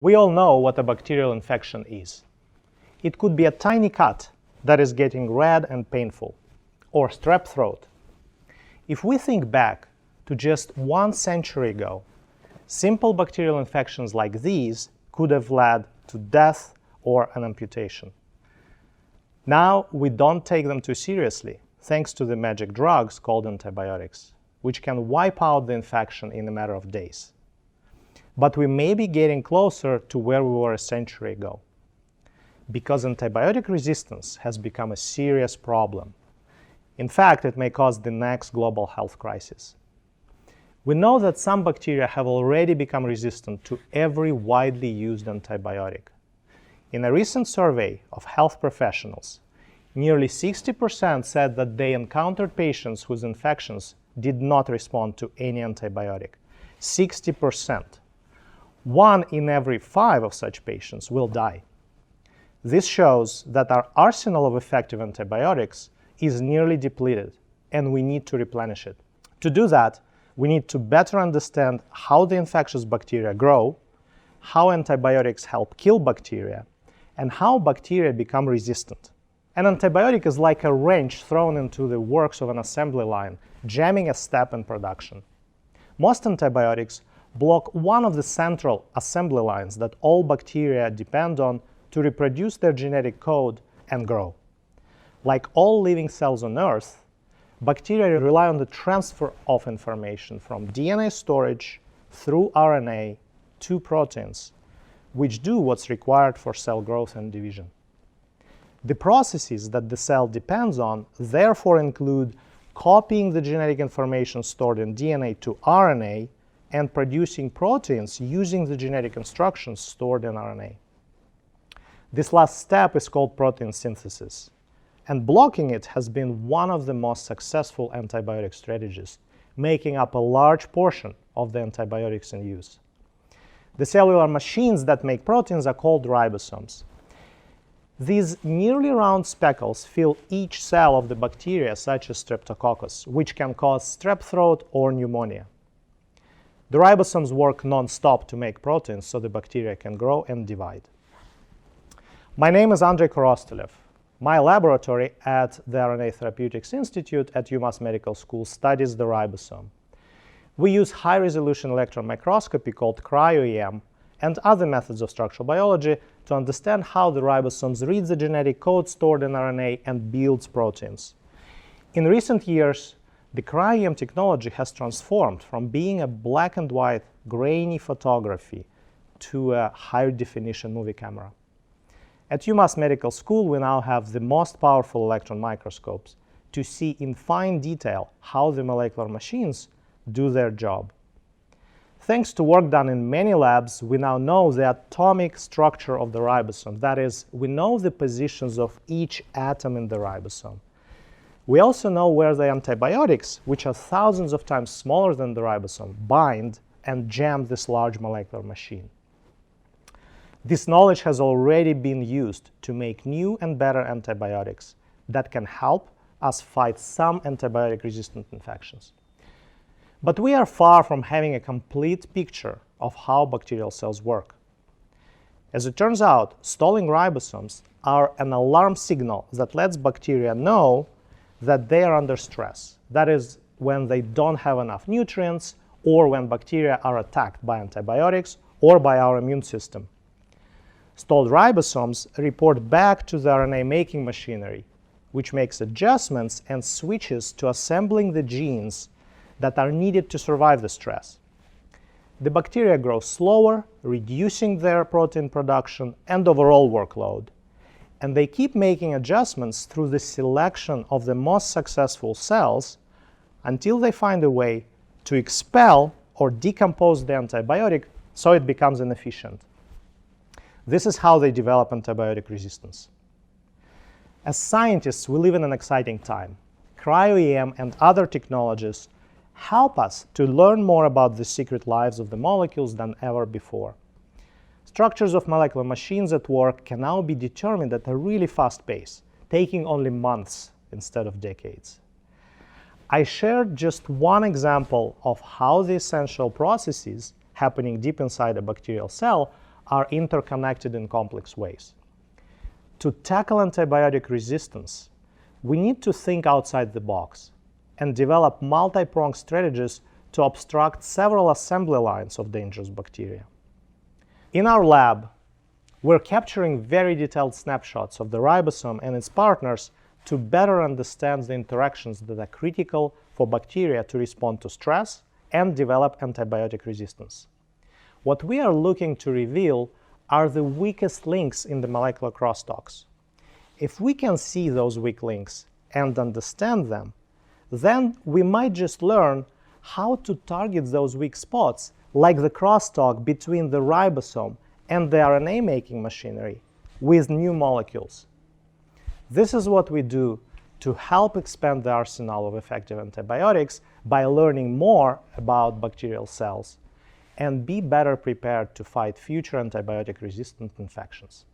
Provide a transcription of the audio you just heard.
We all know what a bacterial infection is. It could be a tiny cut that is getting red and painful, or strep throat. If we think back to just 1 century ago, simple bacterial infections like these could have led to death or an amputation. Now we don't take them too seriously, thanks to the magic drugs called antibiotics, which can wipe out the infection in a matter of days. But we may be getting closer to where we were a century ago, because antibiotic resistance has become a serious problem. In fact, it may cause the next global health crisis. We know that some bacteria have already become resistant to every widely used antibiotic. In a recent survey of health professionals, nearly 60% said that they encountered patients whose infections did not respond to any antibiotic. 60%. 1 in every 5 of such patients will die. This shows that our arsenal of effective antibiotics is nearly depleted, and we need to replenish it. To do that, we need to better understand how the infectious bacteria grow, how antibiotics help kill bacteria, and how bacteria become resistant. An antibiotic is like a wrench thrown into the works of an assembly line, jamming a step in production. Most antibiotics block one of the central assembly lines that all bacteria depend on to reproduce their genetic code and grow. Like all living cells on Earth, bacteria rely on the transfer of information from DNA storage through RNA to proteins, which do what's required for cell growth and division. The processes that the cell depends on therefore include copying the genetic information stored in DNA to RNA and producing proteins using the genetic instructions stored in RNA. This last step is called protein synthesis, and blocking it has been one of the most successful antibiotic strategies, making up a large portion of the antibiotics in use. The cellular machines that make proteins are called ribosomes. These nearly round speckles fill each cell of the bacteria, such as Streptococcus, which can cause strep throat or pneumonia. The ribosomes work non-stop to make proteins so the bacteria can grow and divide. My name is Andrei Korostylev. My laboratory at the RNA Therapeutics Institute at UMass Medical School studies the ribosome. We use high-resolution electron microscopy called cryo-EM and other methods of structural biology to understand how the ribosomes read the genetic code stored in RNA and builds proteins. In recent years, the cryo-EM technology has transformed from being a black and white, grainy photography to a high-definition movie camera. At UMass Medical School, we now have the most powerful electron microscopes to see in fine detail how the molecular machines do their job. Thanks to work done in many labs, we now know the atomic structure of the ribosome. That is, we know the positions of each atom in the ribosome. We also know where the antibiotics, which are thousands of times smaller than the ribosome, bind and jam this large molecular machine. This knowledge has already been used to make new and better antibiotics that can help us fight some antibiotic-resistant infections. But we are far from having a complete picture of how bacterial cells work. As it turns out, stalling ribosomes are an alarm signal that lets bacteria know that they are under stress. That is, when they don't have enough nutrients or when bacteria are attacked by antibiotics or by our immune system. Stalled ribosomes report back to the RNA-making machinery, which makes adjustments and switches to assembling the genes that are needed to survive the stress. The bacteria grow slower, reducing their protein production and overall workload, and they keep making adjustments through the selection of the most successful cells until they find a way to expel or decompose the antibiotic so it becomes inefficient. This is how they develop antibiotic resistance. As scientists, we live in an exciting time. Cryo-EM and other technologies help us to learn more about the secret lives of the molecules than ever before. Structures of molecular machines at work can now be determined at a really fast pace, taking only months instead of decades. I shared just one example of how the essential processes happening deep inside a bacterial cell are interconnected in complex ways. To tackle antibiotic resistance, we need to think outside the box and develop multi-pronged strategies to obstruct several assembly lines of dangerous bacteria. In our lab, we're capturing very detailed snapshots of the ribosome and its partners to better understand the interactions that are critical for bacteria to respond to stress and develop antibiotic resistance. What we are looking to reveal are the weakest links in the molecular crosstalks. If we can see those weak links and understand them, then we might just learn how to target those weak spots, like the crosstalk between the ribosome and the RNA-making machinery, with new molecules. This is what we do to help expand the arsenal of effective antibiotics by learning more about bacterial cells and be better prepared to fight future antibiotic-resistant infections.